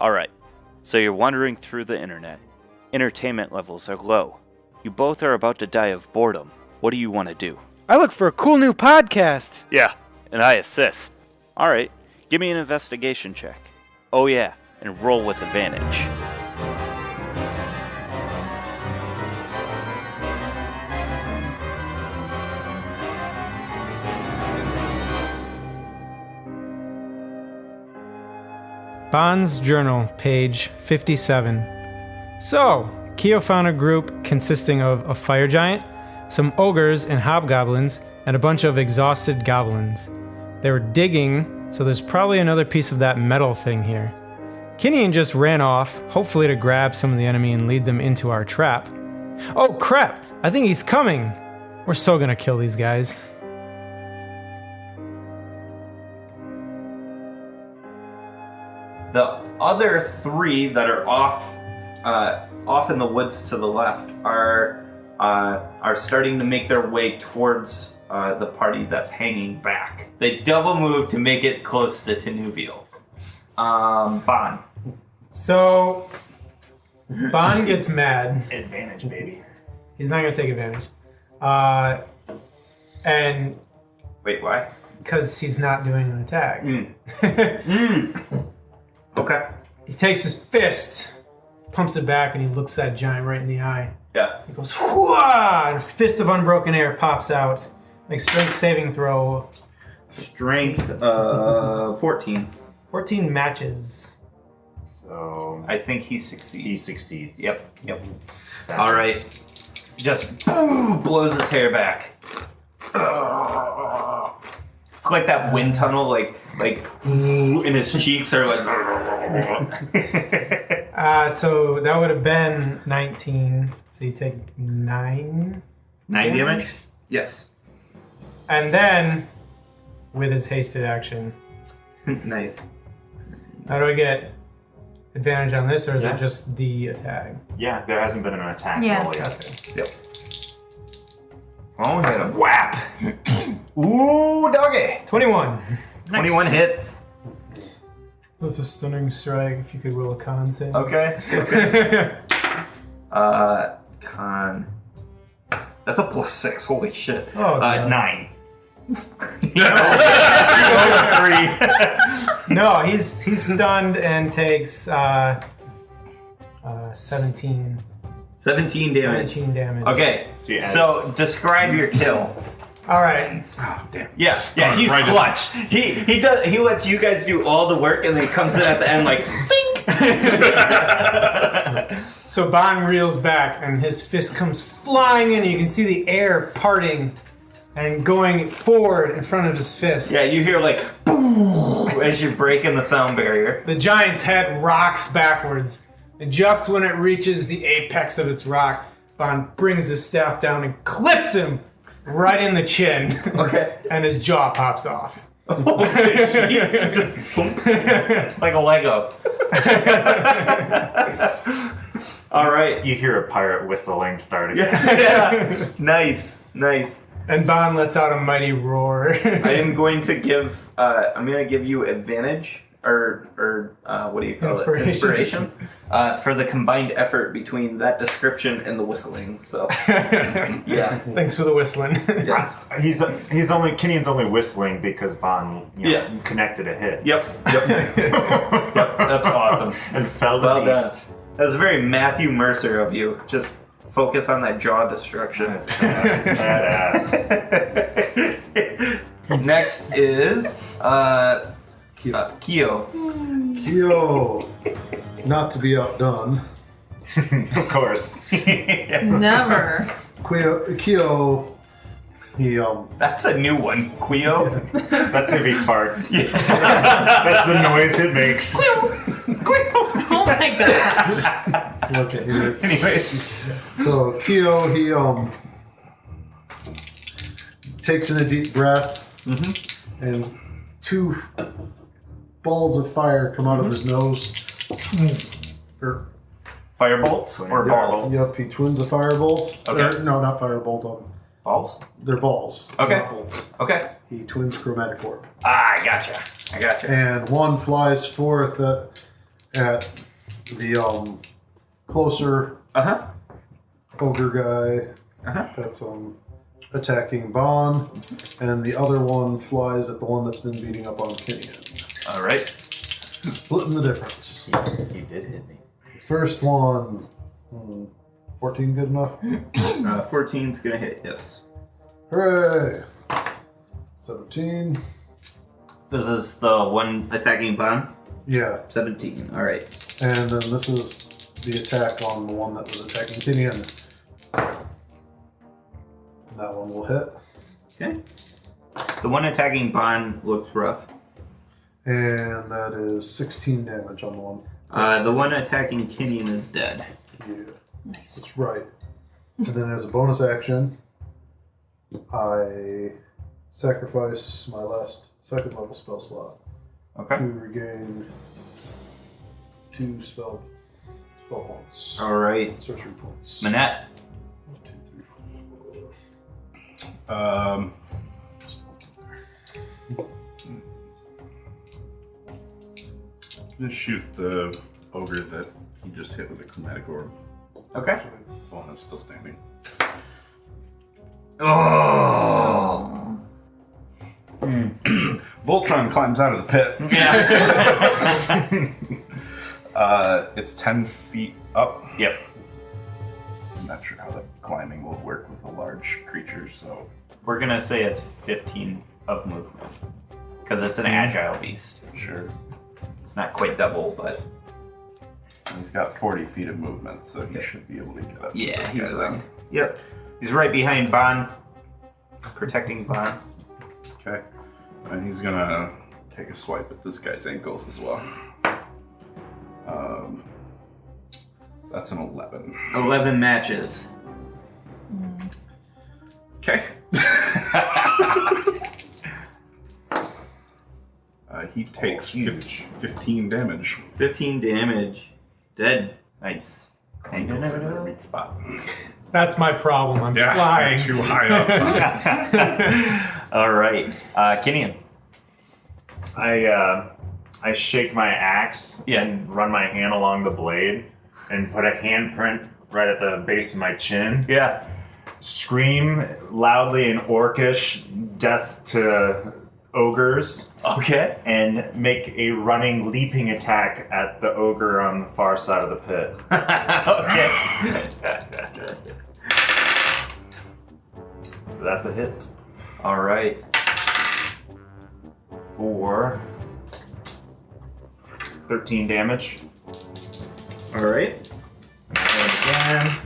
Alright, so you're wandering through the internet. Entertainment levels are low. You both are about to die of boredom. What do you want to do? I look for a cool new podcast. Yeah, and I assist. Alright, give me an investigation check. Oh yeah, and roll with advantage. Bond's Journal, page 57. So, Keo found a group consisting of a fire giant, some ogres and hobgoblins, and a bunch of exhausted goblins. They were digging, so there's probably another piece of that metal thing here. Kinian just ran off, hopefully to grab some of the enemy and lead them into our trap. Oh crap! I think he's coming! We're so gonna kill these guys. The other three that are off in the woods to the left are starting to make their way towards the party that's hanging back. They double move to make it close to Tenuvial. Bond. So, Bond gets mad. Advantage, baby. He's not gonna take advantage. And Wait, why? because he's not doing an attack. Okay. He takes his fist, pumps it back, and he looks that giant right in the eye. Yeah. He goes, "Hwah!" And a fist of unbroken air pops out. Make strength saving throw. Strength 14. 14 matches. So I think he succeeds. he succeeds. Yep. Sadly. All right. Just blows his hair back. It's like that wind tunnel, like, and his cheeks are like. So that would have been 19. So you take 9. 9 damage? Yes. And then, with his hasted action, Nice. how do I get advantage on this, or is Yeah. it just the attack? Yeah, there hasn't been an attack Yeah. roll yet. Okay. Yep. Oh, hit him. Whap! Ooh, doggy! 21. 21 hits. That's a stunning strike, if you could roll a con save. Okay. Con. That's a +6. Holy shit. Oh, God. 9. No, he's stunned and takes 17 17 damage. 17 damage. Okay, So you add- so describe your kill. All right. Oh, damn. Yeah, he's right in. clutch. He does. He lets you guys do all the work, and then comes in at the end like, bing. So Bond reels back, and his fist comes flying in. You can see the air parting and going forward in front of his fist. Yeah, you hear like, boom, as you're breaking the sound barrier. The giant's head rocks backwards, and just when it reaches the apex of its rock, Bond brings his staff down and clips him right in the chin. Okay. And his jaw pops off. Just boom, like a Lego. All right. You hear a pirate whistling starting. Yeah. Nice. And Bond lets out a mighty roar. I am going to give. I'm going to give you advantage, or what do you call it? Inspiration. For the combined effort between that description and the whistling. So, yeah. Thanks for the whistling. Yes. Kinian's only whistling because Bond connected a hit. Yep. That's awesome. And fell the Well beast. done. That was very Matthew Mercer of you. Just focus on that jaw destruction. That's badass. Next is Keo. Keo, not to be outdone. Of course. Never. Keo, he That's a new one, Quio. That's if he farts. That's the noise it makes. Oh my god. look at his. Anyways, So Keo, he takes in a deep breath, and 2 balls of fire come out of his nose. firebolts or balls? Yep, he twins a firebolt. Okay. No, not firebolt. Balls? They're balls. Okay. Not bolts. Okay. He twins chromatic orb. I gotcha. And one flies forth at the closer ogre guy that's attacking Bon, and the other one flies at the one that's been beating up on Kinian. All right. Splitting the difference. He did hit me. First one, 14 good enough? 14's gonna hit. Yes. Hooray! 17. This is the one attacking Bon. Yeah. 17. All right. And then this is the attack on the one that was attacking Tinian. That one will hit. Okay. The one attacking Bon looks rough. And that is 16 damage on the one. The one attacking Kinian is dead. Yeah. Nice. That's right. And then as a bonus action, I sacrifice my last second level spell slot Okay. to regain 2 spell points. All right. Sorcery points. Manette. 1, 2, 3, 4. Just shoot the ogre that he just hit with a chromatic orb. Okay. The one that's still standing. Oh. Voltron climbs out of the pit. Yeah. It's 10 feet up. Yep. I'm not sure how the climbing will work with a large creature, so... We're gonna say it's 15 of movement because it's an agile beast. Sure. It's not quite double, but He's got 40 feet of movement, so he should be able to get up. to yeah, this he's guy then. Yep. He's right behind Bon, protecting Bon. Okay. And he's gonna take a swipe at this guy's ankles as well. That's an 11. 11 matches. Okay. He takes 15 damage. 15 damage. Dead. Nice. Ankles in their weak spot. That's my problem. I'm Yeah, flying. too high up. All right. Kinian. I shake my axe and run my hand along the blade and put a handprint right at the base of my chin. Yeah. Scream loudly in Orcish, death to ogres. Okay. And make a running, leaping attack at the ogre on the far side of the pit. Okay. That's a hit. All right. For 13 damage. All right. And again.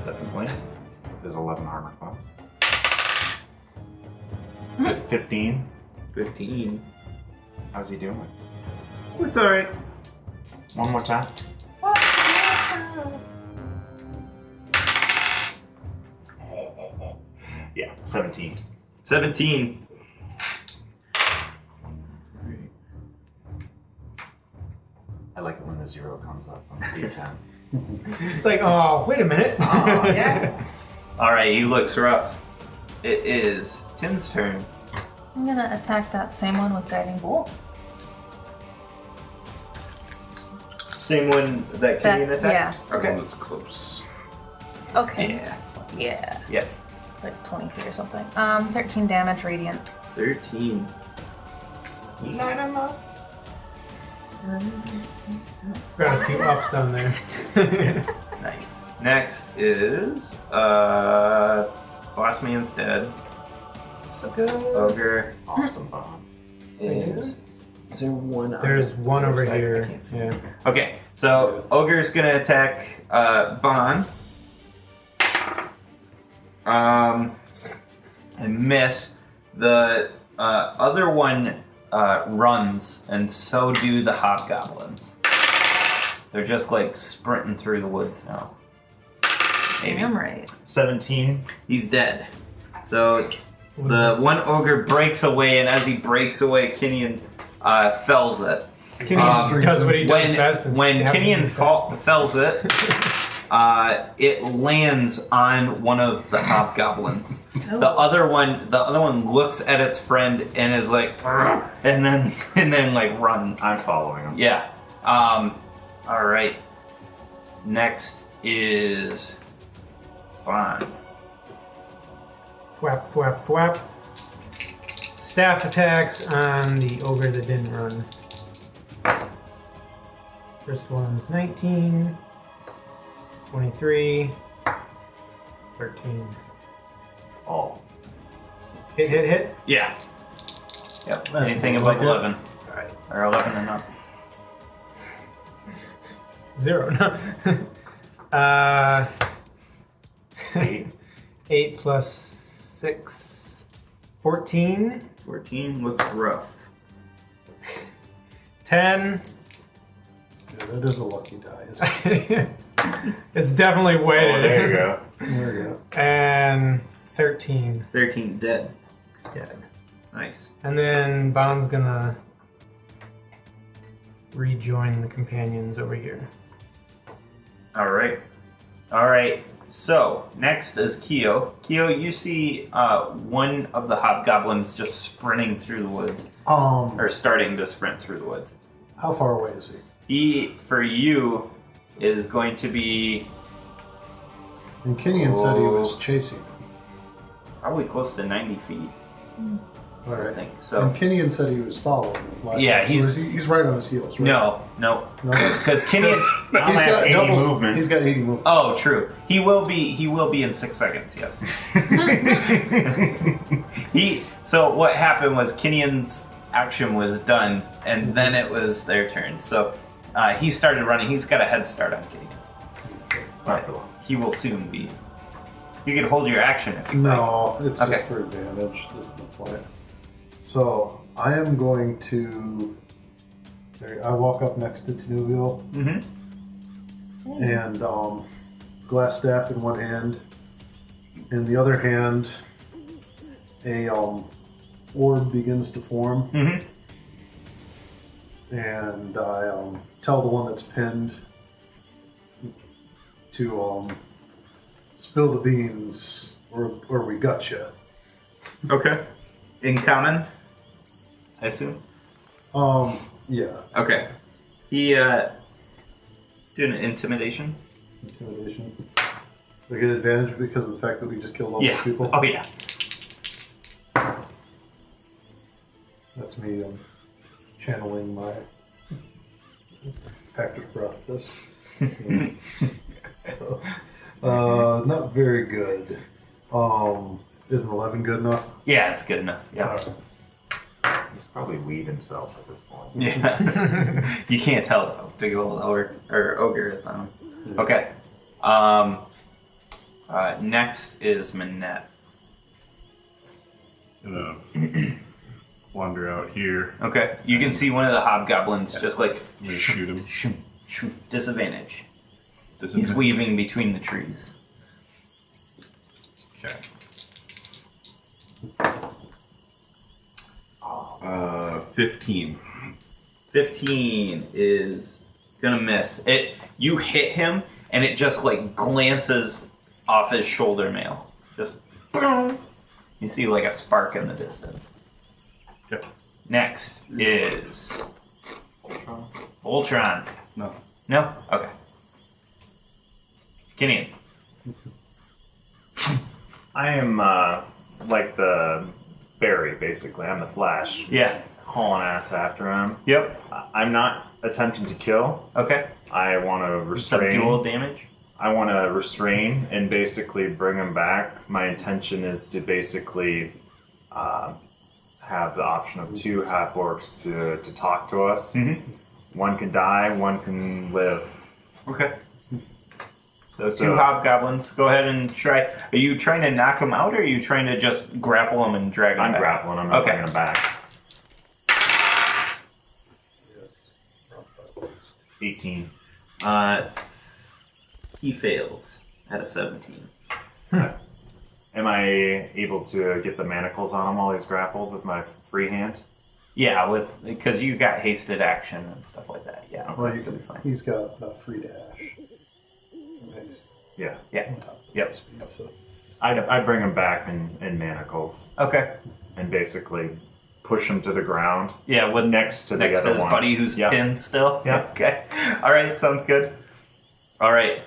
Definitely. There's 11 armor class. 15. 15. How's he doing? It's all right. One more time. Yeah, 17. 17. I like it when the 0 comes up on the D10. It's like, oh, wait a minute. Oh, yeah. All right, he looks rough. It is Tin's turn. I'm gonna attack that same one with Guiding Bolt. Same one that Kinian attacked? Yeah. Okay. One that's close. Okay. Yeah. Yeah. Yeah. It's like 20 feet or something. 13 damage radiant. 13. Light him up. Got a few ups on there. Nice. Next is Boss Man's dead. So good. Ogre Awesome bomb. is there one? There's one over side? I here. can't see. Yeah. Okay, so Ogre's gonna attack Bon. And miss. The other one runs, and so do the hobgoblins. They're just like sprinting through the woods now. Maybe. Damn right. 17. He's dead. So the one ogre breaks away, and as he breaks away, Kinian fells it. Kinian does what he does best. And when stabs him in Kinian the back. fells it, it lands on one of the hobgoblins. Oh. The other one looks at its friend and is like, "Argh," and then like runs. I'm following him. Yeah. All right. Next is Bond. Thwap, thwap, thwap. Staff attacks on the ogre that didn't run. First one's 19, 23, 13. Oh. Hit, hit, hit. Yeah. Yep. That's Anything more above like it. 11. Or 11 and up. 0. No. 8 plus 6. 14. 14 looks rough. 10. Yeah, that is a lucky die, isn't it? It's definitely weighted. Oh, there you go. There you go. And 13. 13 dead. Dead. Nice. And then Bond's gonna rejoin the companions over here. All right. All right. So next is Keo. Keo, you see one of the hobgoblins just sprinting through the woods, or starting to sprint through the woods. How far away is he? He, for you, is going to be And Kinian said he was chasing him. probably close to 90 feet, All I right. think. So And Kinian said he was following him. last Yeah, time. So he's right on his heels, right? no, No? because Kinian. I He's have got 80 doubles. movement. He's got 80 movement. Oh, true. He will be in 6 seconds. Yes. So what happened was Kinian's action was done, and then it was their turn. So he started running. He's got a head start on Kinian. But he will soon be. You can hold your action if you like. No, it's Okay. just for advantage. There's no point. So I am going to. I walk up next to Tanuville Mm-hmm. and glass staff in one hand. In the other hand, a orb begins to form, Mm-hmm. and I tell the one that's pinned to spill the beans, or we gotcha. Okay. In common, I assume. Yeah, Okay. He doing an intimidation. intimidation. Do I get advantage because of the fact that we just killed all Yeah. those people? Oh yeah. That's me channeling my pact of breath. So, not very good. Isn't 11 good enough? Yeah, it's good enough. Yeah. He's probably weed himself at this point. Yeah. You can't tell though. Big old ogre is on him. Okay. Next is Manette. Gonna wander out here. Okay. You can see one of the hobgoblins just like I'm gonna shoot him. shoot. Disadvantage. This He's is weaving between the trees. okay. 15. 15 is gonna miss. You hit him and it just like glances off his shoulder mail. Just boom. You see like a spark in the distance. Okay. Next is Voltron. No. No? Okay. Kinian. I am like the Barry, basically. I'm the Flash. Yeah. Hauling ass after him. Yep. I'm not attempting to kill. Okay. I want to restrain. Subdual damage. I want to restrain and basically bring him back. My intention is to basically have the option of 2 half orcs to talk to us. Mhm. One can die, one can live. Okay. So 2 hobgoblins. Go ahead and try. Are you trying to knock them out, or are you trying to just grapple them and drag them I'm back? grappling. I'm not Okay. bringing him back. 18. He fails at a 17. Am I able to get the manacles on him while he's grappled with my free hand? Yeah, because you got hasted action and stuff like that. Yeah, Well, you'll be fine. He's got free dash. Nice. Yeah. Yeah. Yep. So, I bring him back in manacles Okay. and basically push him to the ground. Yeah, with Next to the next other to his one. buddy who's Yeah. pinned still. Yeah. Okay. All right. Sounds good. All right.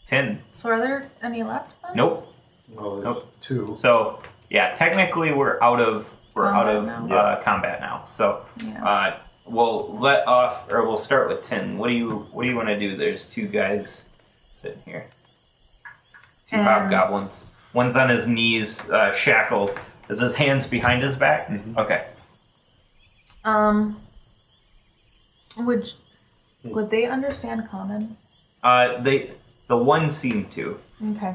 10. So are there any left then? Nope. Well, there's Nope. 2. So yeah, technically we're out of combat now. So Yeah. we'll let off, or we'll start with 10. What do you want to do? There's 2 guys sitting here. 2 hobgoblins. One's on his knees, shackled. Is his hands behind his back? Mm-hmm. Okay. Would they understand common? The one seemed to. Okay.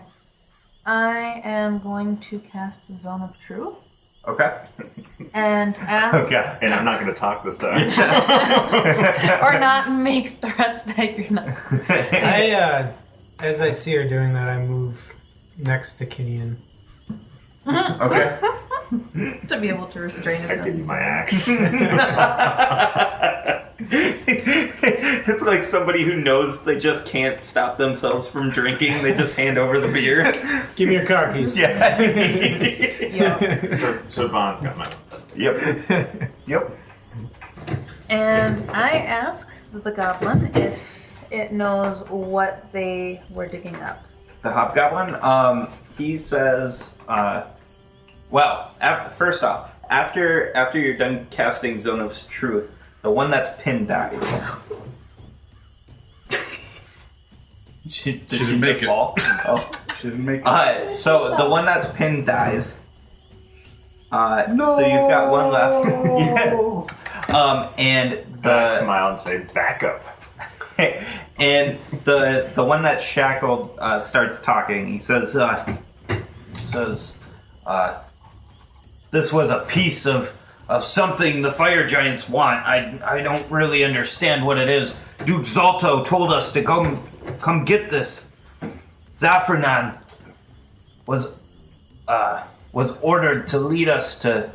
I am going to cast Zone of Truth Okay. and ask, Yeah, and I'm not going to talk this time. or not make threats that you're not. As I see her doing that, I move next to Kinian. Okay. To be able to restrain it. I give you my axe. It's like somebody who knows they just can't stop themselves from drinking. They just hand over the beer. Give me your car keys. Yeah. Yes. So Vaughn's got my. Yep. Yep. And I ask the goblin if it knows what they were digging up. The hobgoblin. He says. First off, after you're done casting Zone of Truth, the one that's pinned dies. Did she didn't make it. fall? Oh. She didn't make it. So the one that's pinned dies. So you've got one left. Yeah. And And I smile and say, back up. and the one that's shackled starts talking. He says, "This was a piece of something the fire giants want. I don't really understand what it is. Duke Zalto told us to come get this. Zafranan was ordered to lead us to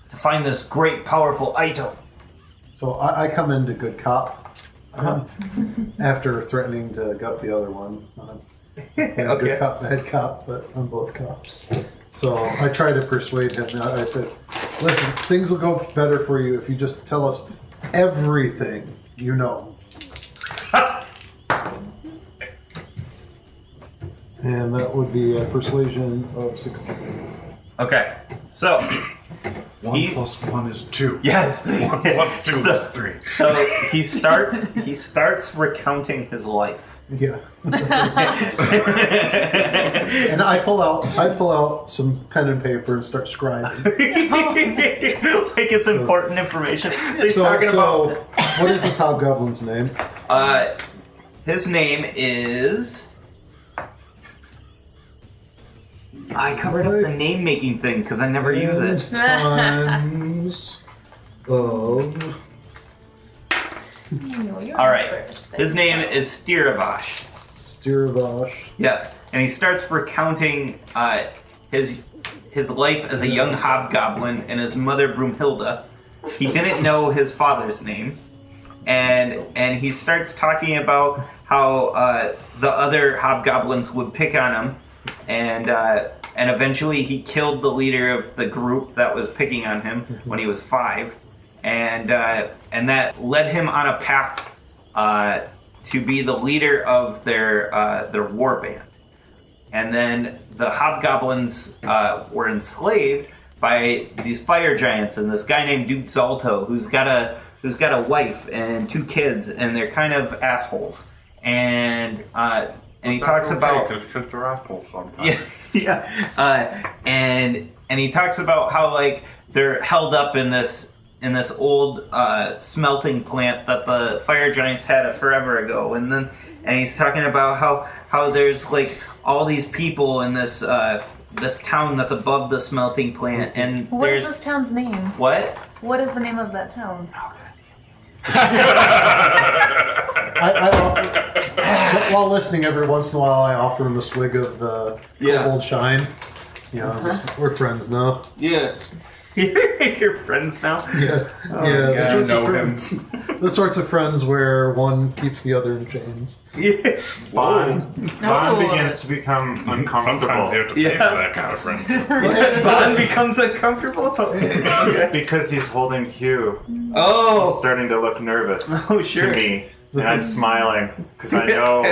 find this great, powerful item." So I come into good cop after threatening to gut the other one. Good cop, bad cop, but I'm both cops. So I try to persuade him. I said, listen, things will go better for you if you just tell us everything you know. And that would be a persuasion of 16. Okay, so 1 plus 1 is 2. yes, 1 plus 2 So- is 3. So he starts recounting his life. Yeah. And I pull out some pen and paper and start scribing. Like it's important information. So he's talking So what is this hobgoblin's name? about his name is. I covered up the name making thing because I never use it. Times of All right, his name is Stiravash. Stiravash. Yes, and he starts recounting his life as a young hobgoblin and his mother Broomhilda. He didn't know his father's name, and he starts talking about how the other hobgoblins would pick on him, and eventually he killed the leader of the group that was picking on him when he was 5, and that led him on a path to be the leader of their war band. And then the hobgoblins were enslaved by these fire giants and this guy named Duke Zalto, who's got a wife and 2 kids, and they're kind of assholes. And he talks about because kids are assholes sometimes. and he talks about how like they're held up in this old smelting plant that the fire giants had forever ago, and he's talking about how there's like all these people in this town that's above the smelting plant, and What there's is this town's name? what? What is the name of that town? I offer, while listening every once in a while, I offer him a swig of the Old Shine. You know, we're friends now. Yeah. You're friends now? Yeah. Oh, yeah, yeah. this one's know a him. friend. The sorts of friends where one keeps the other in chains. Yeah. Bond No. begins to become uncomfortable. Sometimes you have to pay Yeah. for that kind of friendship. Bond becomes uncomfortable. Okay. Because he's holding Hugh. He's Oh. starting to look nervous Oh, sure. to me. And I'm smiling because I know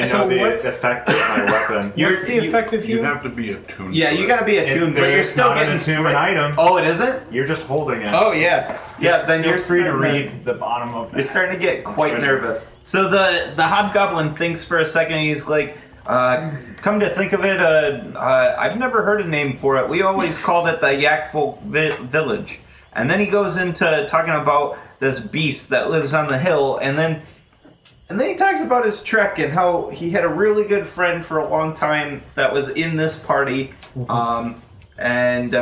So the what's- effect of my weapon. What's the effect of You you? have to be attuned. Yeah, to you it. gotta be attuned, but you're There's still not an getting attunement item. Oh, it isn't? You're just holding it. Oh yeah. Yeah, then Feel you're free to starting read the bottom of You're that. starting to get quite nervous. So the hobgoblin thinks for a second. He's like, "Come to think of it, I've never heard a name for it. We always called it the Yakfolk Village." And then he goes into talking about this beast that lives on the hill, and then he talks about his trek and how he had a really good friend for a long time that was in this party, and.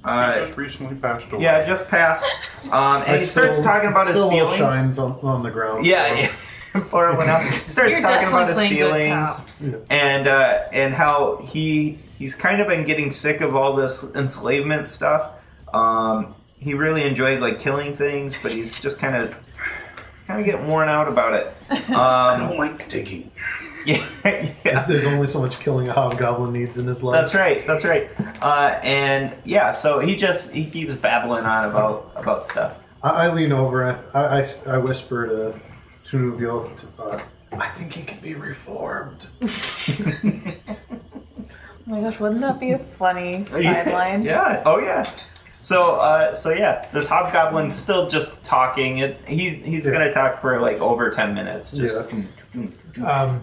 He just recently passed away. Yeah, just passed. And he starts talking about his still feelings. shines on the ground. Yeah, before it went out, he starts You're talking about his definitely playing good feelings and how he's kind of been getting sick of all this enslavement stuff. He really enjoyed like killing things, but he's just kind of getting worn out about it. I don't like digging. Yeah. There's only so much killing a hobgoblin needs in his life. That's right. That's right. And yeah, so he keeps babbling on about stuff. I lean over and I whisper to Tunuvio, I think he can be reformed. Oh my gosh, wouldn't that be a funny sideline? Yeah. Oh yeah. So yeah, this hobgoblin's still just talking. He's gonna talk for like over 10 minutes. Just,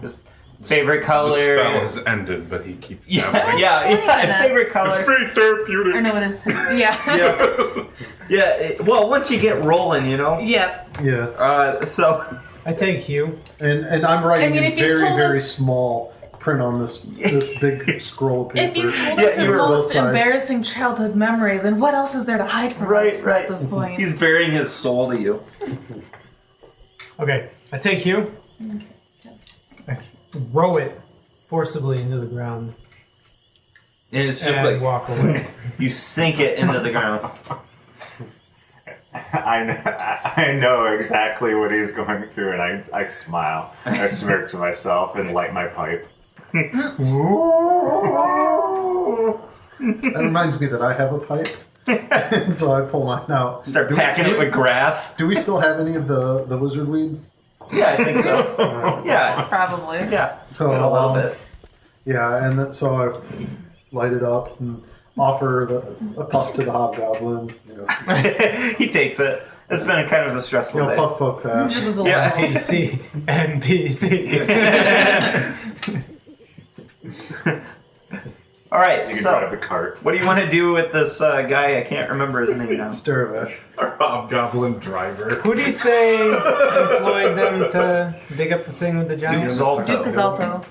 just favorite color. The spell has ended, but he keeps Yeah, babbling. yeah. Favorite It's color. very therapeutic. Or no, it is. Yeah. Yeah. Yeah. Well, once you get rolling, you know. Yeah. Yeah. So. I take Hugh. And I'm writing I mean, in if he's very, told very us- small print on this big scroll of paper. If he's told Yeah, us his you were both most sides. embarrassing childhood memory, then what else is there to hide from us Right. at this point? He's burying his soul to you. Okay, I take Hugh. I row it forcibly into the ground And it's just and like walk away. you sink it into the ground. I know exactly what he's going through, and I smile. I smirk to myself and light my pipe. That reminds me that I have a pipe. And so I pull mine out. Start packing it with grass. Do we still have any of the wizard weed? Yeah, I think so. Yeah. Probably. Yeah. So a little bit. Yeah, and so I light it up and offer a puff to the hobgoblin. He takes it. It's been a kind of a stressful day. Puff, puff, pass. Just a Yeah. little. NPC. All right, You can drive so the cart. what do you want to do with this guy? I can't remember his name now. Staravesh. Our hobgoblin driver. Who do you say employed them to dig up the thing with the giant? Duke Zolto. Duke Azalto.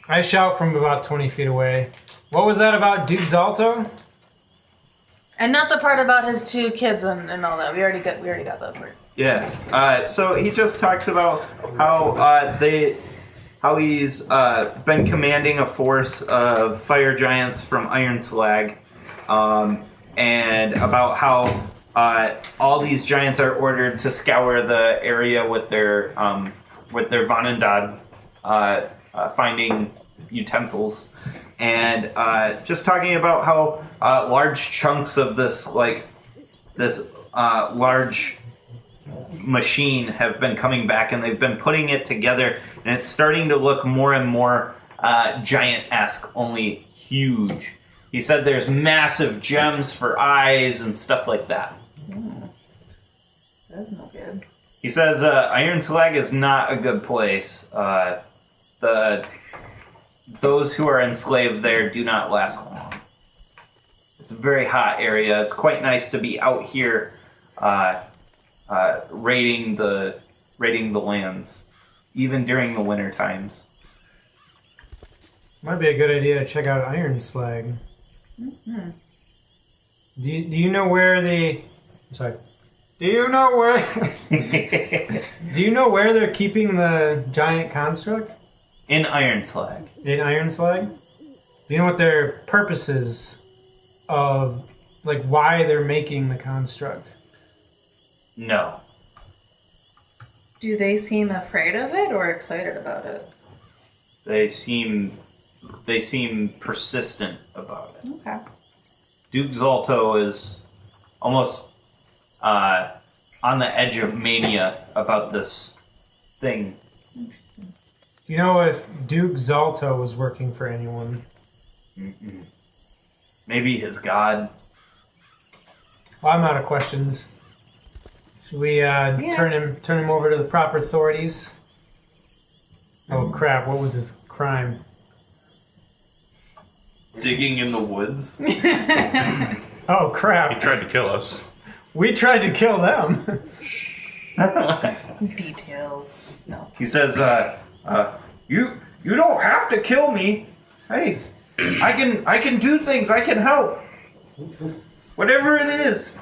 I shout from about 20 feet away. What was that about Duke Zalto? And not the part about his two kids and all that. We already got that part. Yeah. So he just talks about how he's been commanding a force of fire giants from Iron Slag, and about how all these giants are ordered to scour the area with their Vanandad, finding utensils, and just talking about how large chunks of this large machine have been coming back, and they've been putting it together, and it's starting to look more and more giant-esque, only huge. He said there's massive gems for eyes and stuff like that. That's no good. He says Iron Slag is not a good place. Those who are enslaved there do not last long. It's a very hot area. It's quite nice to be out here raiding the lands, even during the winter times. Might be a good idea to check out Iron Slag. Mm-hmm. Do you know where the... I'm sorry. Do you know where... Do you know where they're keeping the giant construct? In Iron Slag. In Iron Slag? Do you know what their purpose is of, like, why they're making the construct? No. Do they seem afraid of it or excited about it? They seem persistent about it. Okay. Duke Zalto is almost on the edge of mania about this thing. Interesting. You know, if Duke Zalto was working for anyone, Mm-mm. Maybe his god. well, I'm out of questions. Should we turn him over to the proper authorities? Oh crap! What was his crime? Digging in the woods. Oh He crap! tried to kill us. We tried to kill them. Details. No. He says, you don't have to kill me. Hey, I can do things. I can help. Whatever it is,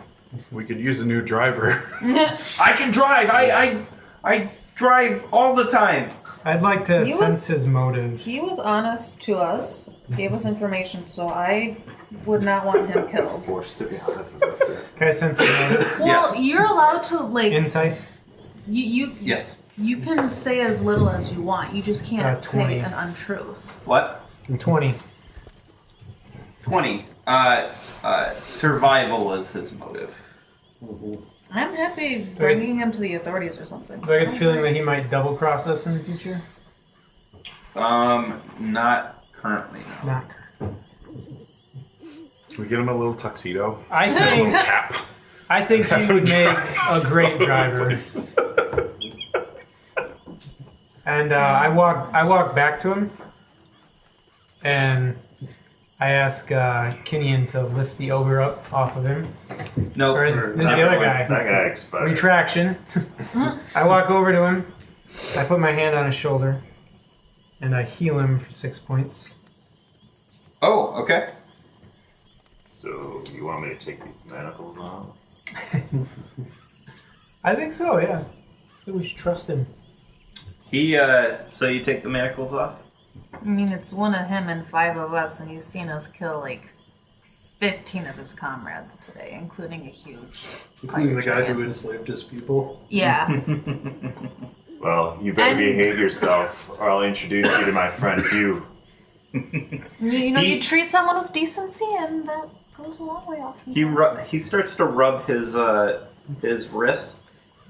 We could use a new driver. I can drive. I drive all the time. I'd like to He sense was- his motive. He was honest to us, gave us information, so I would not want him killed. Forced to be honest about that. Can I sense his motive? Well, Yes. you're allowed to like Insight. you Yes. you can say as little as you want. You just can't It's 20. say an untruth. What? 20. 20. Survival is his motive. I'm happy bringing him to the authorities or something. Do I get the feeling that he might double cross us in the future? Not currently. No. Not. Can we get him a little tuxedo? I think. Cap. I think he would make a great driver. And I walk back to him, and I ask Kinian to lift the ogre up off of him. Nope. Or is this the other guy? That guy expired. Retraction. I walk over to him. I put my hand on his shoulder, and I heal him for 6 points. Oh, okay. So you want me to take these manacles off? I think so. Yeah. I think we should trust him. So you take the manacles off? I mean, it's one of him and 5 of us, and he's seen us kill like 15 of his comrades today, including a huge. Including the guy giant. who enslaved his people. Yeah. Well, you better And- behave yourself, or I'll introduce you to my friend Hugh. you know, you treat someone with decency, and that goes a long way often. He starts to rub his wrist,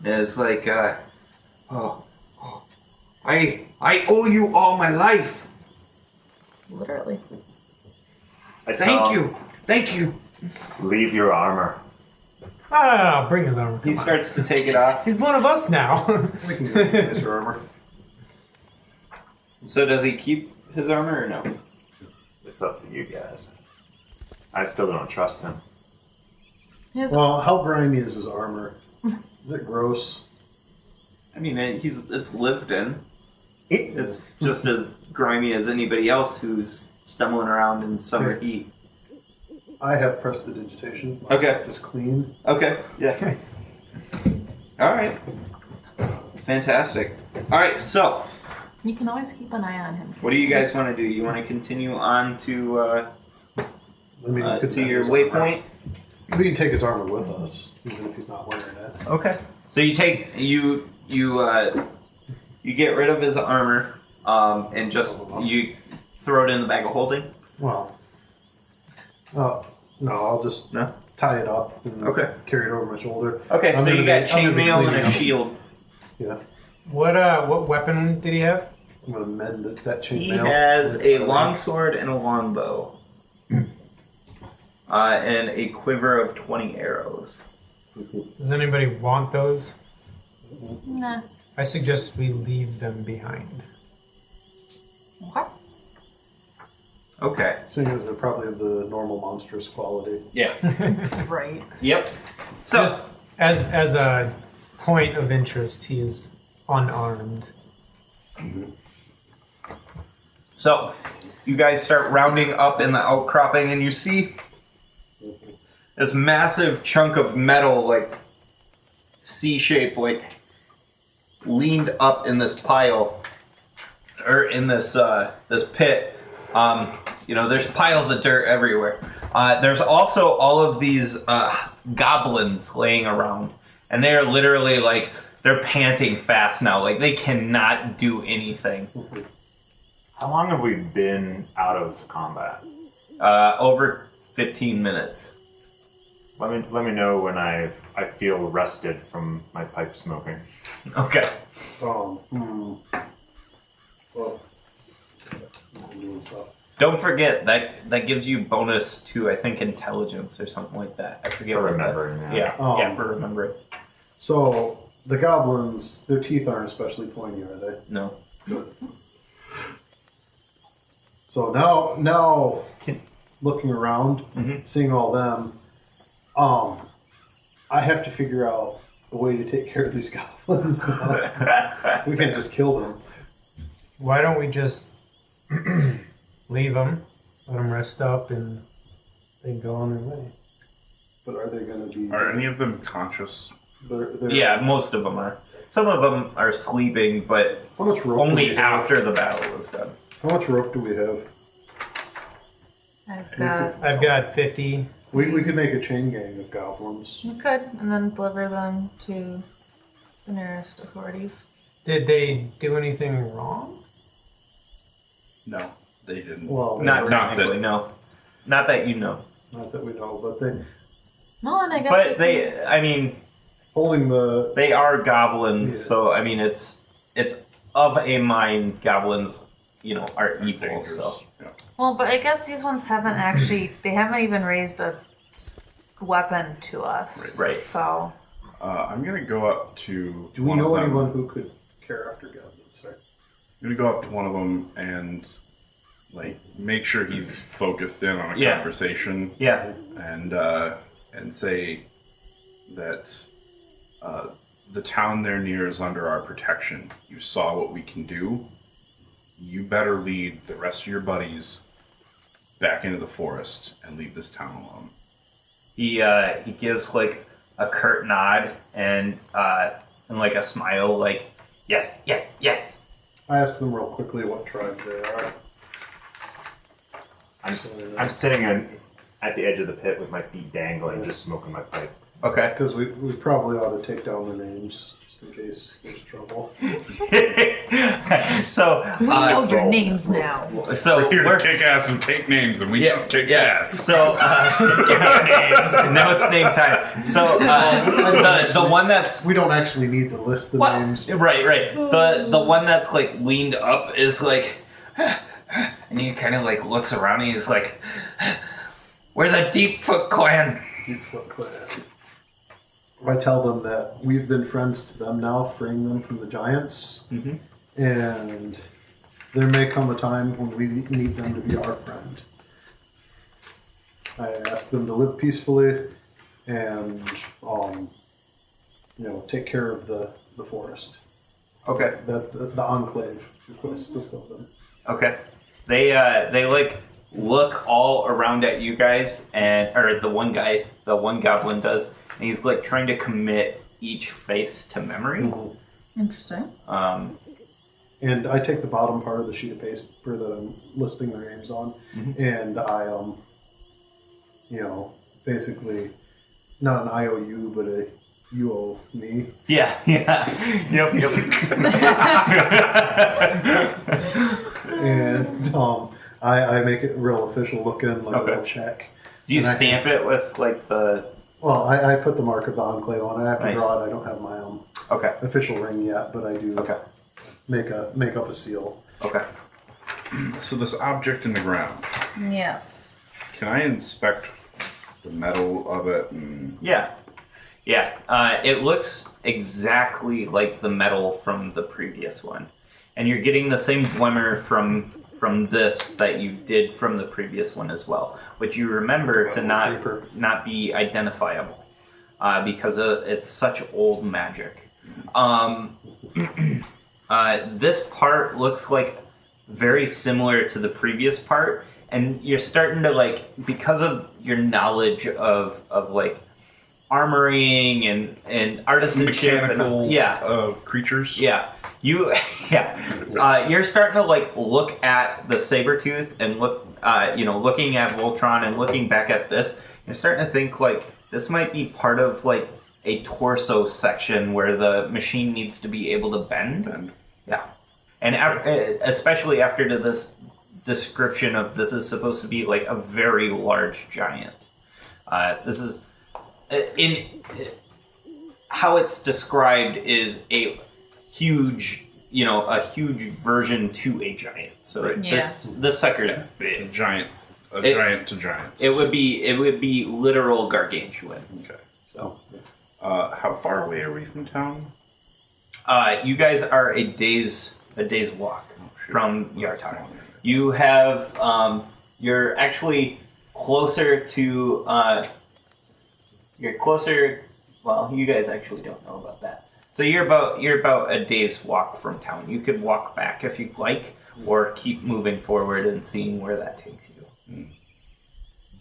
and is like, I owe you all my life. Literally. I tell him, Thank you. leave your armor. Ah, bring his armor. He Come on. starts to take it off. He's one of us now. We can get nicer armor. So does he keep his armor or no? It's up to you guys. I still don't trust him. His Well, how grimy is his armor? Is it gross? I mean, it's lived in. It's just as grimy as anybody else who's stumbling around in summer heat. I have prestidigitation. My Okay. stuff is clean. Okay. Yeah. All right. Fantastic. All right. So, You can always keep an eye on him. what do you guys want to do? You want to continue on to I mean, we could to take your his armor. waypoint? We can take his armor with us, even if he's not wearing it. Okay. So you take you get rid of his armor, and just you throw it in the bag of holding. Well, no, I'll just No. tie it up and Okay. carry it over my shoulder. Okay. I'm So you gonna got be- I'm gonna be chainmail and a cleaning up. shield. Yeah, What weapon did he have? I'm gonna mend that chain He mail. has a longsword and a longbow, and a quiver of 20 arrows. Does anybody want those? Nah. I suggest we leave them behind. Okay. Okay. Seeing as they're probably of the normal monstrous quality. Yeah. Right. Yep. So Just as a point of interest, he is unarmed. So, you guys start rounding up in the outcropping, and you see this massive chunk of metal, like C-shaped, like leaned up in this pile, or in this this pit. There's piles of dirt everywhere. There's also all of these goblins laying around, And they are literally like, they're panting fast now. Like, they cannot do anything. How long have we been out of combat? Over 15 minutes. Let me know when I feel rested from my pipe smoking. Okay. Well, I'm doing stuff. Don't forget, that gives you bonus to, I think, intelligence or something like that. I forget For what remembering, that. yeah. Yeah, for remembering. So the goblins, their teeth aren't especially pointy, are they? No. Good. So now looking around, seeing all them, I have to figure out a way to take care of these goblins now. We can't just kill them. Why don't we just leave them, let them rest up, and they can go on their way? But are they going to be... Are any of them conscious? They're, Yeah, most of them are. Some of them are sleeping, but How much rope do only we have? after the battle was done. How much rope do we have? I've got 50. We could make a chain gang of goblins. You could, and then deliver them to the nearest authorities. Did they do anything wrong? No, they didn't. Well, Not Not technically, that- no. Not that you know. not that we know, but they Well, and I guess. But I mean, holding the... they are goblins, Yeah. so I mean, it's of a mind. Goblins, are They're evil. dangerous. So Yeah. Well, but I guess these ones haven't actually. They haven't even raised a weapon to us. Right. So. I'm gonna go up to. Do we one of know them. anyone who could care after goblins? Sorry. I'm gonna go up to one of them and make sure he's focused in on a Yeah. conversation yeah, and say that the town there near is under our protection. You saw what we can do. You better lead the rest of your buddies back into the forest and leave this town alone. he gives like a curt nod and like a smile, like yes, yes, yes. I asked them real quickly what tribe they are. I'm sitting at the edge of the pit with my feet dangling, just smoking my pipe. Okay. Because we probably ought to take down their names, just in case there's trouble. So We know your names now. So We're here we're to kick ass and take names, and we just kick ass. So give me your names. Now it's name time. So the one that's We don't actually need to list the what? names. Right. The one that's like leaned up is like, and he kind of like looks around and he's like, "Where's the Deepfoot clan?" Deepfoot Clan. I tell them that we've been friends to them now, freeing them from the giants, and there may come a time when we need them to be our friend. I ask them to live peacefully and, take care of the forest. Okay. The enclave consists of them. Okay. They like look all around at you guys, or the one goblin does, and he's like trying to commit each face to memory. Interesting. And I take the bottom part of the sheet of paper that I'm listing their names on, and I, basically, not an IOU, but a you owe me. Yeah. Yep. And I make it real official looking, like Okay. a little check. Do you And I- stamp it with like the? Well, I put the mark of the enclave on it. I have to Nice. draw it. I don't have my Okay. official ring yet, but I do Okay. make up a seal. Okay. So this object in the ground, Yes. can I inspect the metal of it? And Yeah. It looks exactly like the metal from the previous one, and you're getting the same glimmer from this that you did from the previous one as well, which you remember to Paper. not be identifiable because it's such old magic. This part looks like very similar to the previous part, and you're starting to because of your knowledge of like armoring and artisanship mechanical and creatures? you're starting to look at the Sabretooth and looking at Voltron and looking back at this. You're starting to think this might be part of a torso section where the machine needs to be able to bend. Yeah, and especially after this description of this is supposed to be like a very large giant. This is how it's described is a huge, a huge version to a giant. So Right. this sucker's big. A giant to giants. It would be literal gargantuan. Okay. So, How far away are we from town? you guys are a day's walk from Yartar. You have you're actually closer to you're closer. Well, you guys actually don't know about that. So you're about a day's walk from town. You could walk back if you'd like, or keep moving forward and seeing where that takes you.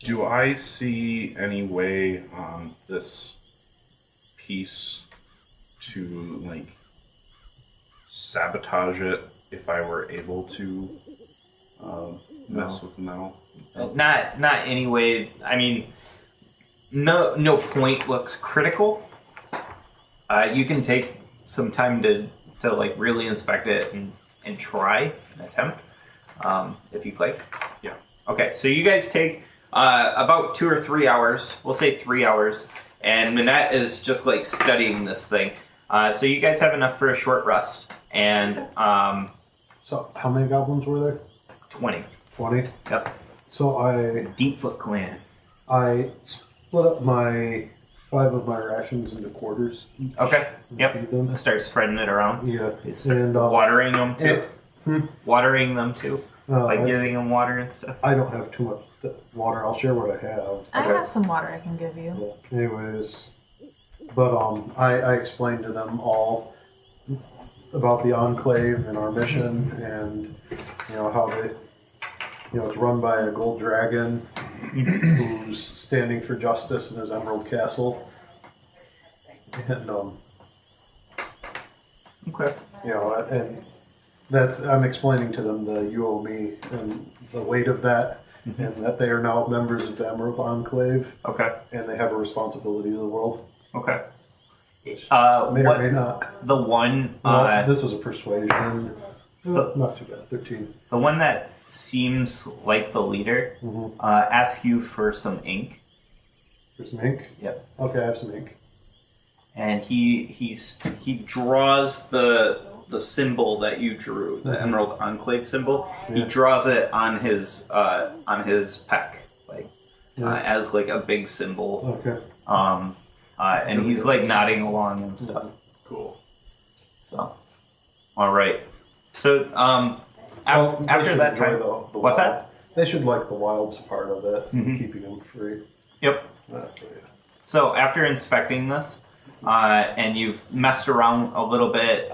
Do I see any way on this piece to like sabotage it if I were able to mess with the metal? Not any way. I mean, no point looks critical. You can take some time to like really inspect it and try an attempt if you'd like. Yeah. Okay, so you guys take about 2 or 3 hours. We'll say 3 hours, and Minette is just like studying this thing. So you guys have enough for a short rest, and So, how many goblins were there? 20. 20. Yep. So Deepfoot clan. I split up my 5 of my rations into quarters. Okay. And Yep. feed them. Start spreading it around. Yeah. You start And watering them too. Watering them too. Like I, giving them water and stuff. I don't have too much water. I'll share what I have. I have some water I can give you. Yeah. Anyways, but I explained to them all about the Enclave and our mission, and how they, it's run by a gold dragon who's standing for justice in his emerald castle, and Okay. and that's I'm explaining to them the you owe me and the weight of that, and that they are now members of the Emerald Enclave, Okay. and they have a responsibility to the world. Okay. May What or may not. the one Well, this is a persuasion. Not too bad. 13. the one that seems like the leader asks you for some ink. For some ink? Yep. Okay, I have some ink. And he draws the symbol that you drew, the Emerald Enclave symbol. He draws it on his pec, like as like a big symbol. Okay. And he's like nodding along and stuff. Cool. So, all right. So They after should that enjoy time, the what's wild. that? They should like the wilds part of it, keeping them free. Yep. So after inspecting this, and you've messed around a little bit,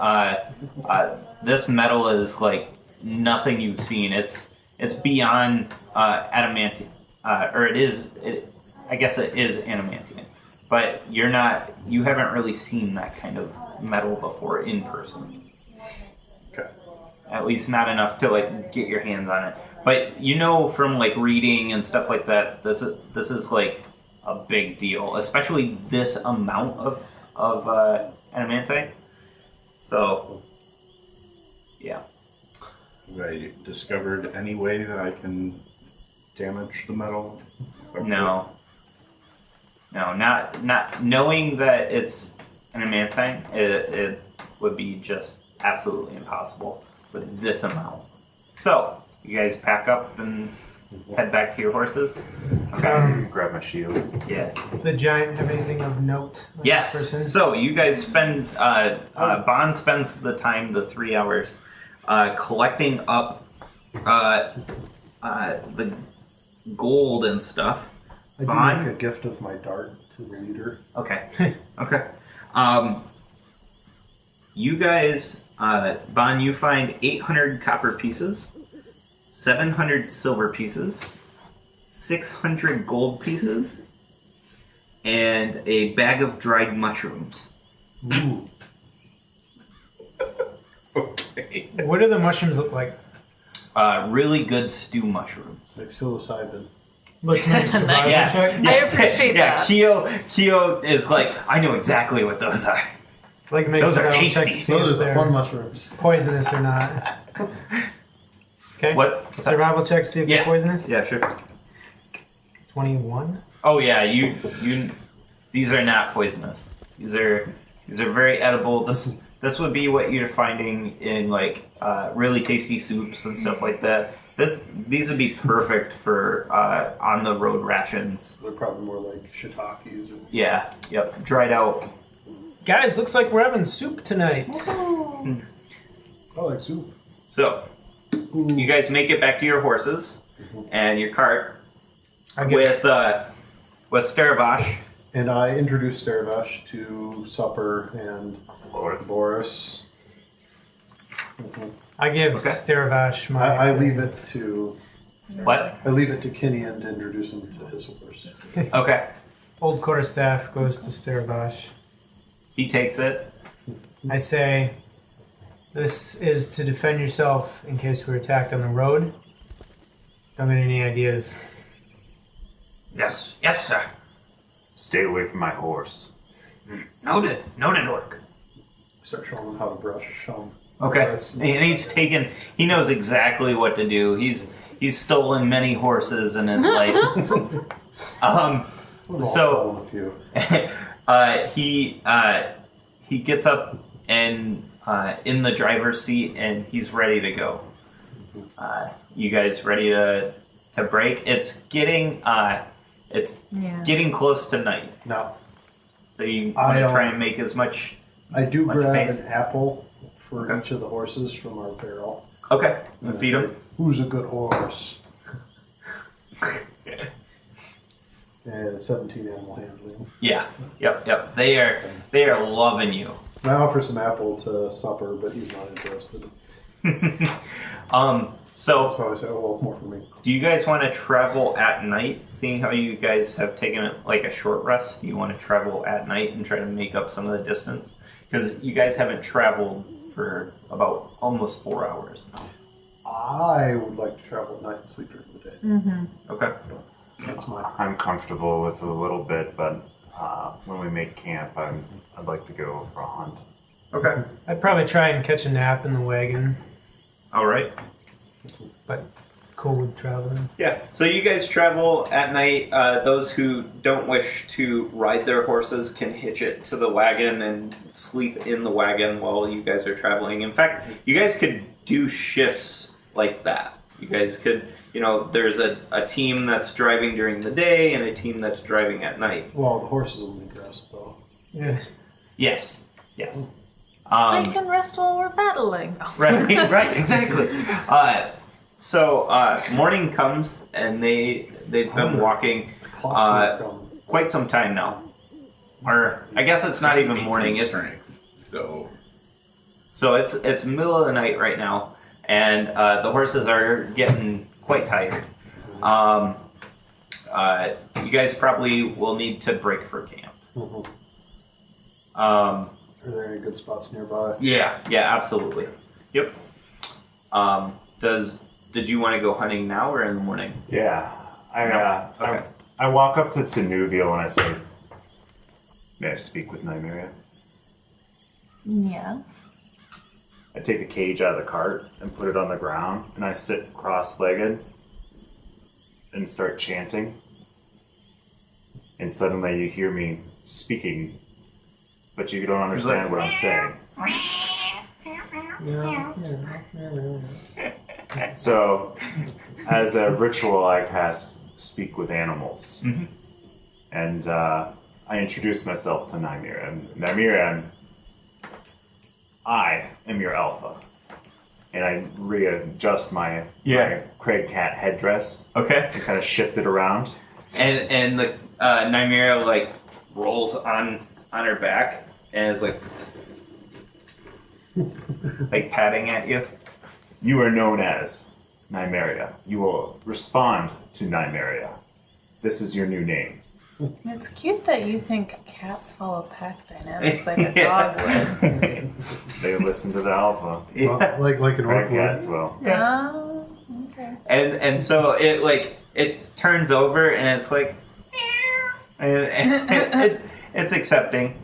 this metal is like nothing you've seen. It's beyond adamantium, or it is. I guess it is adamantium, but you haven't really seen that kind of metal before in person. Okay. At least not enough to like get your hands on it. But from like reading and stuff like that, this is like a big deal, especially this amount of adamantite. So, yeah. Have I discovered any way that I can damage the metal? No, not knowing that it's an adamantite, it would be just absolutely impossible with this amount. So, you guys pack up and head back to your horses. Okay. Grab my shield. Yeah. The giant have anything of note? Like Yes. this person? So you guys spend. Bond spends the 3 hours collecting up the gold and stuff. I do Bond? make a gift of my dart to the leader. Okay. Okay. You guys, Bond, you find 800 copper pieces, 700 silver pieces, 600 gold pieces, and a bag of dried mushrooms. Ooh. Okay. What do the mushrooms look like? Really good stew mushrooms. Like psilocybin. Look, nice survival Yes. check. I appreciate Yeah, that. Keo is like, I know exactly what those are. Like, make Those are survival check to tasty. see Those are if the they're fun mushrooms. poisonous or not. Okay. What? Survival check to see if Yeah. they're poisonous. Yeah, sure. 21. Oh yeah, you. These are not poisonous. These are very edible. This would be what you're finding in like really tasty soups and stuff like that. These would be perfect for on the road rations. They're probably more like shiitakes. Or... Yeah. Yep. Dried out. Guys, looks like we're having soup tonight. I like soup. So you guys make it back to your horses and your cart with Staravash. And I introduced Staravash to Supper and Boris. I give Okay. Staravash my. I leave it to What? Kinian to introduce him to his horse. Okay. Old quarterstaff goes to Staravash. He takes it. I say, this is to defend yourself in case we're attacked on the road. Don't get any ideas. Yes. Yes, sir. Stay away from my horse. Noted. Noted, Orc. Start showing him how to brush. Okay. That's- And he's taken. He knows exactly what to do. He's stolen many horses in his life. We've So- all stolen a few. He gets up and in the driver's seat, and he's ready to go. You guys ready to break? It's getting getting close to night, Now, so you I, want to try and make as much. I do Much grab pace. an apple for Okay. each of the horses from our barrel. Okay, and I feed say, him. Who's a good horse? And 17 animal handling. Yeah. Yep. They are loving you. And I offer some apple to Supper, but he's not interested. So So I said, oh, well, more for me. do you guys want to travel at night? Seeing how you guys have taken like a short rest, do you want to travel at night and try to make up some of the distance? Because you guys haven't traveled for about almost 4 hours now. I would like to travel at night and sleep during the day. Okay. That's my. I'm comfortable with a little bit, but when we make camp, I'd like to go for a hunt. Okay. I'd probably try and catch a nap in the wagon, All right. but cool with traveling. Yeah. So you guys travel at night. Those who don't wish to ride their horses can hitch it to the wagon and sleep in the wagon while you guys are traveling. In fact, you guys could do shifts like that. You guys could, there's a team that's driving during the day and a team that's driving at night. Well, the horses will need rest, though. Yeah. Yes. They can rest while we're battling. Right, exactly. So morning comes, and they've been walking Clock will come. quite some time now. Or I guess it's not even morning. It's strength. So it's middle of the night right now, and the horses are getting quite tired. You guys probably will need to break for camp. Mhm. Um, Are there any good spots nearby? yeah, absolutely. Yep. Did you want to go hunting now or in the morning? Yeah, Okay. I walk up to Tanuvial and I say, "May I speak with Nymeria?" Yes. I take the cage out of the cart and put it on the ground, and I sit cross-legged and start chanting. And suddenly you hear me speaking, but you don't understand what I'm saying. So, as a ritual, I cast Speak with Animals. Mhm. And I introduce myself to Nymeria. And Nymeria, I am your alpha. And I readjust my Craig Cat headdress Okay. and kind of shift it around. And the Nymeria like rolls on her back and is like patting at you. You are known as Nymeria. You will respond to Nymeria. This is your new name. It's cute that you think cats follow pack dynamics like a Yeah. dog would. They listen to the alpha. Well, like an Craig orc Cats would. will. Oh, okay. And so it like it turns over and it's like, and it's accepting.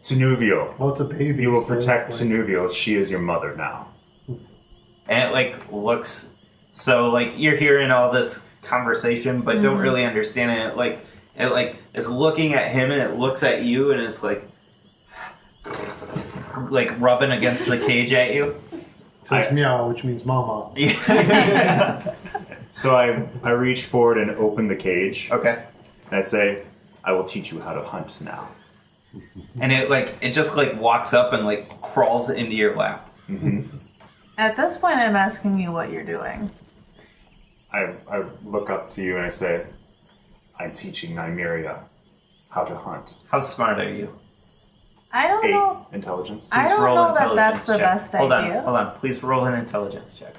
Tenuvio. Well, it's a baby. You will so protect it's like- Tenuvio. She is your mother now. And it like looks so like you're hearing all this conversation but don't really understand it. It like is looking at him and it looks at you and it's like rubbing against the cage at you. It says meow, which means mama. So I reach forward and open the cage. Okay. And I say, I will teach you how to hunt now. And it just walks up and crawls into your lap. Mm-hmm. At this point, I'm asking you what you're doing. I look up to you and I say, I'm teaching Nymeria how to hunt. How smart are you? I don't 8 know. intelligence. I don't roll know that that's intelligence the check. best idea. Hold on. Please roll an intelligence check.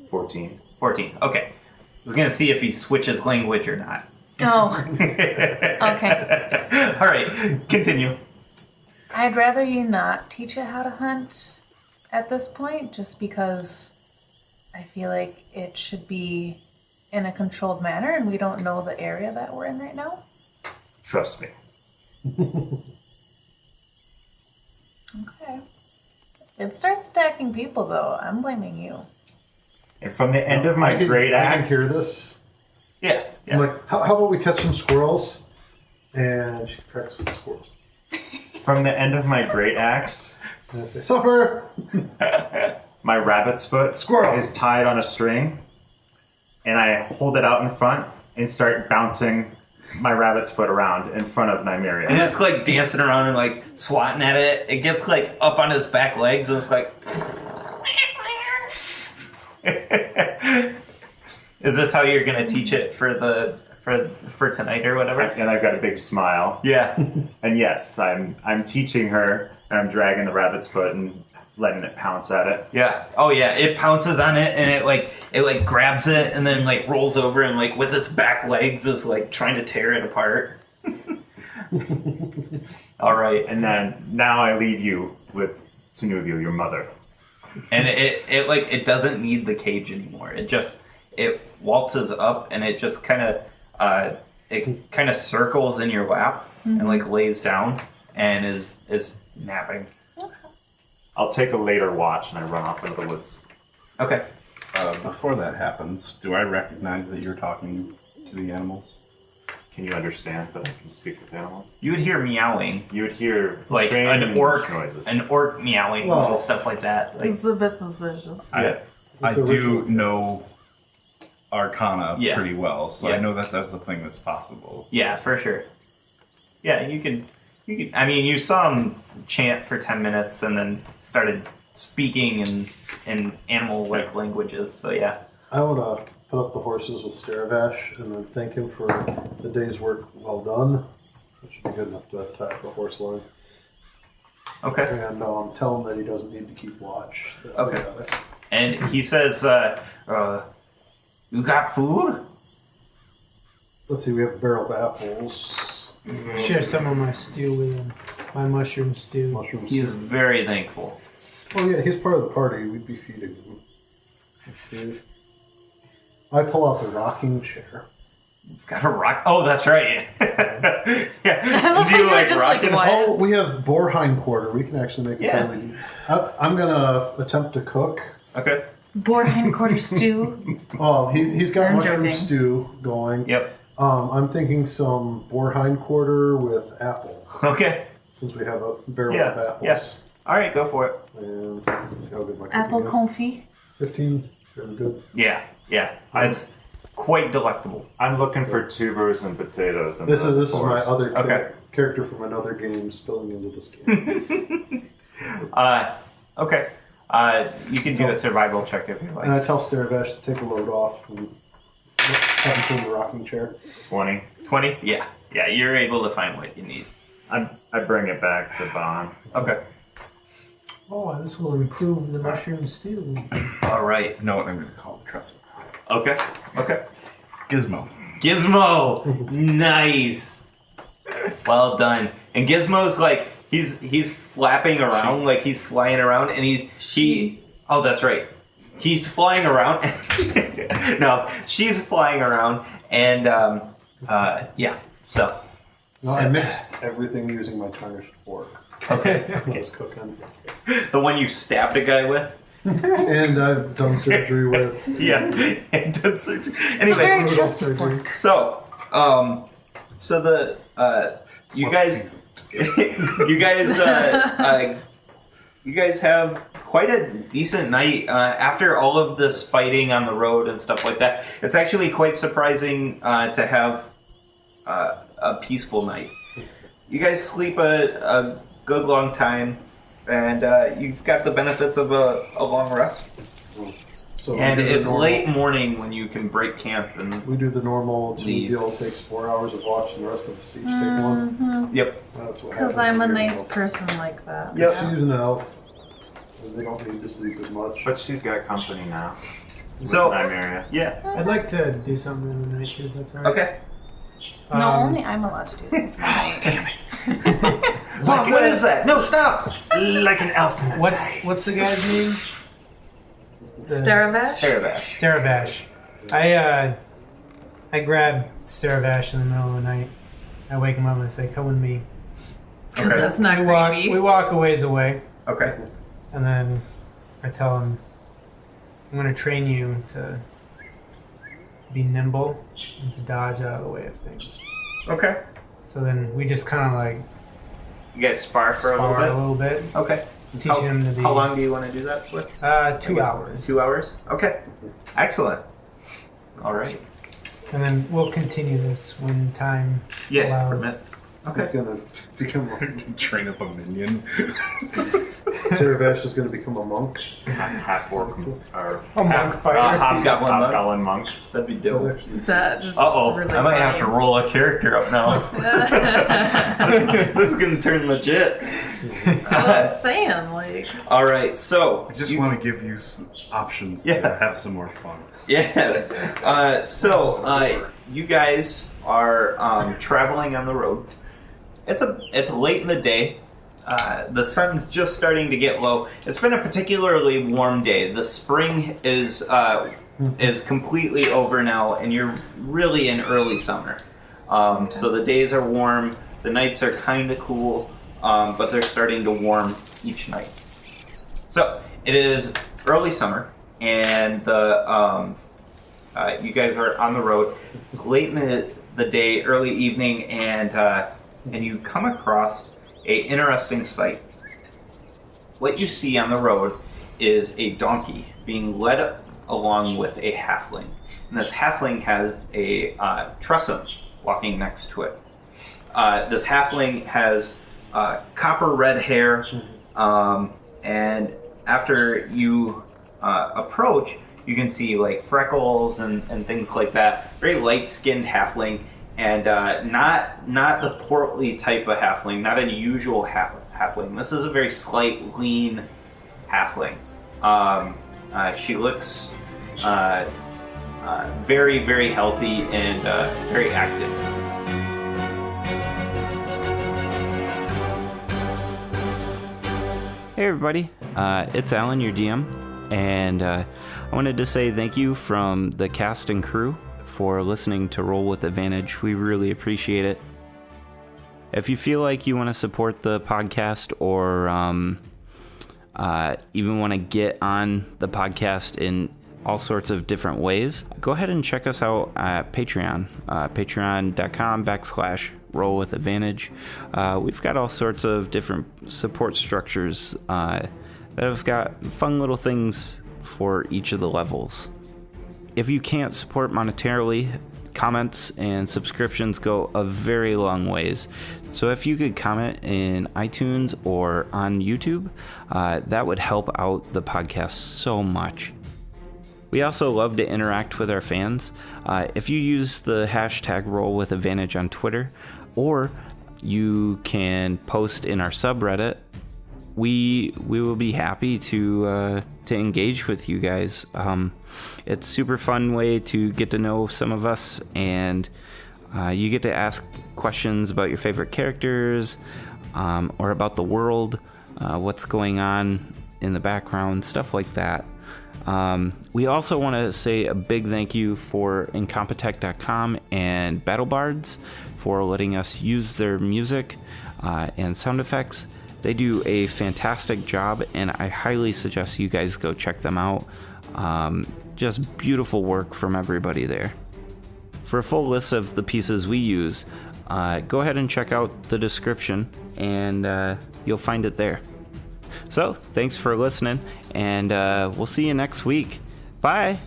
14. 14. Okay. I was gonna see if he switches language or not. Oh, okay. All right. Continue. I'd rather you not teach it how to hunt at this point, just because I feel like it should be in a controlled manner, and we don't know the area that we're in right now. Trust me. Okay. It starts attacking people, though. I'm blaming you. And from the end of my great I can axe... hear this. Yeah. I'm like, how about we catch some squirrels? And she cracks with the squirrels. From the end of my great axe, And I say, suffer! my rabbit's foot Squirrel. is tied on a string, and I hold it out in front and start bouncing my rabbit's foot around in front of Nymeria. And it's dancing around and swatting at it. It gets up on its back legs and it's Is this how you're gonna teach it for tonight or whatever? And I've got a big smile. Yeah. And yes, I'm teaching her, and I'm dragging the rabbit's foot and letting it pounce at it. Yeah. Oh yeah. It pounces on it and it grabs it and then rolls over and with its back legs is trying to tear it apart. All right. And then now I leave you with Tenuvio, your mother. And it doesn't need the cage anymore. It waltzes up and it just kind of circles in your lap and lays down and is napping. I'll take a later watch and I run off into the woods. Okay. Before that happens, do I recognize that you're talking to the animals? Can you understand that I can speak with animals? You would hear meowing, You would hear an strange orc, noises. meowing Well, and stuff like that. It's a bit suspicious. I It's do original. know Arcana Yeah. pretty well, so Yeah. I know that that's a thing that's possible. Yeah, for sure. Yeah, you could. I mean, you saw him chant for 10 minutes and then started speaking in animal-like languages. So yeah. I want to put up the horses with Staravash and then thank him for the day's work well done. That should be good enough to attack the horse line. Okay. And tell him that he doesn't need to keep watch. That Okay. we got it. And he says, "You got food?" Let's see, we have a barrel of apples. Share some of my stew with him. My mushroom stew. Mushrooms. He is very thankful. Oh yeah, he's part of the party. We'd be feeding him. Let's see. I pull out the rocking chair. He's got a rock. Oh, that's right. Yeah. love Do you how you're just rocking? What? Oh, we have boar hind quarter. We can actually make a Yeah. family. I'm gonna attempt to cook. Okay. Boar hindquarter stew. Oh, he's got I'm mushroom joking. stew going. Yep. I'm thinking some boar hind quarter with apple, Okay. since we have a barrel Yeah, of apples. yes. All right, go for it. And let's see how good my Apple cooking is. confit. 15. Very good. Yeah. It's quite delectable. I'm looking for tubers and potatoes. In This the is my forest. other Okay. character from another game spilling into this game. Okay. You can do a survival check if you like. And I tell Staravash to take a load off and have him sit in the rocking chair. 20. 20? Yeah. Yeah, you're able to find what you need. I bring it back to Bon. Okay. Oh, this will improve the mushroom stew. All right. I know what I'm going to call the trestle. Okay. Gizmo. Gizmo! Nice! Well done. And Gizmo's he's flapping around, he's flying around, and he oh, that's right. he's flying around. No, she's flying around, and yeah. So No, I mixed everything using my tarnished fork. okay, I was cooking. the one you stabbed a guy with. And I've done surgery with. Yeah, and done surgery. It's a Anyway, very brutal just surgery. fork. so the you guys you guys have quite a decent night after all of this fighting on the road and stuff like that. It's actually quite surprising to have a peaceful night. You guys sleep a good long time, and you've got the benefits of a long rest. So And we do the it's normal- late morning when you can break camp and We do the normal Leave. deal. Takes 4 hours of watch, and the rest of us each take one. yep. That's what Because happens I'm a when you're nice elf. person like that. Yep. She's an elf. And they don't need to sleep as much. But she's got company now. So Nymeria. yeah. I'd like to do something in the night too, if that's alright. Okay. No, Um, only I'm allowed to do this tonight. Damn it. What is that? No, stop! Like an elf in the What's the guy's name? Staravash? Saravash. Staravash. I grab Staravash in the middle of the night. I wake him up and I say, "Come with me." Because Okay. that's not We creepy. walk a ways away, Okay. and then I tell him, "I'm going to train you to be nimble and to dodge out of the way of things." Okay. So then we just kind of like You guys spar for spar a little bit? Okay. Teach him to be. How long do you want to do that for? 2 hours. 2 hours? Okay. Excellent. All right. And then we'll continue this when time Yeah, allows. permits. Okay. He's gonna become Train up a minion. Saravash is gonna become a monk. half orc or Oh, monk fighter. Hobgoblin monk. hobgoblin monk. That'd be dope. That just Uh-oh. really I might have to funny. roll a character up now. This is going to turn legit. I was saying, like, All right, so... I just you- want to give you some options Yeah. to have some more fun. Yes. You guys are traveling on the road. It's late in the day. The sun's just starting to get low. It's been a particularly warm day. The spring is completely over now, and you're really in early summer. So the days are warm. The nights are kind of cool, but they're starting to warm each night. So it is early summer, and you guys are on the road. It's late in the day, early evening, and you come across a interesting sight. What you see on the road is a donkey being led along with a halfling, and this halfling has a Chasm walking next to it. This halfling has copper red hair, and after you approach, you can see like freckles and things like that. Very light-skinned halfling, and not the portly type of halfling, not a usual halfling. This is a very slight, lean halfling. She looks very, very healthy and very active. Hey everybody, it's Alan, your DM, and I wanted to say thank you from the cast and crew for listening to Roll with Advantage. We really appreciate it. If you feel like you want to support the podcast or even want to get on the podcast in all sorts of different ways, go ahead and check us out at Patreon, patreon.com/Roll with Advantage. We've got all sorts of different support structures that have got fun little things for each of the levels. If you can't support monetarily, comments and subscriptions go a very long ways. So if you could comment in iTunes or on YouTube, that would help out the podcast so much. We also love to interact with our fans. If you use the hashtag Roll with Advantage on Twitter, or you can post in our subreddit, we will be happy to engage with you guys. It's super fun way to get to know some of us, and you get to ask questions about your favorite characters, or about the world, what's going on in the background, stuff like that. We also want to say a big thank you for Incompetech.com and BattleBards for letting us use their music and sound effects. They do a fantastic job, and I highly suggest you guys go check them out. Just beautiful work from everybody there. For a full list of the pieces we use, go ahead and check out the description, and you'll find it there. So, thanks for listening, and we'll see you next week. Bye!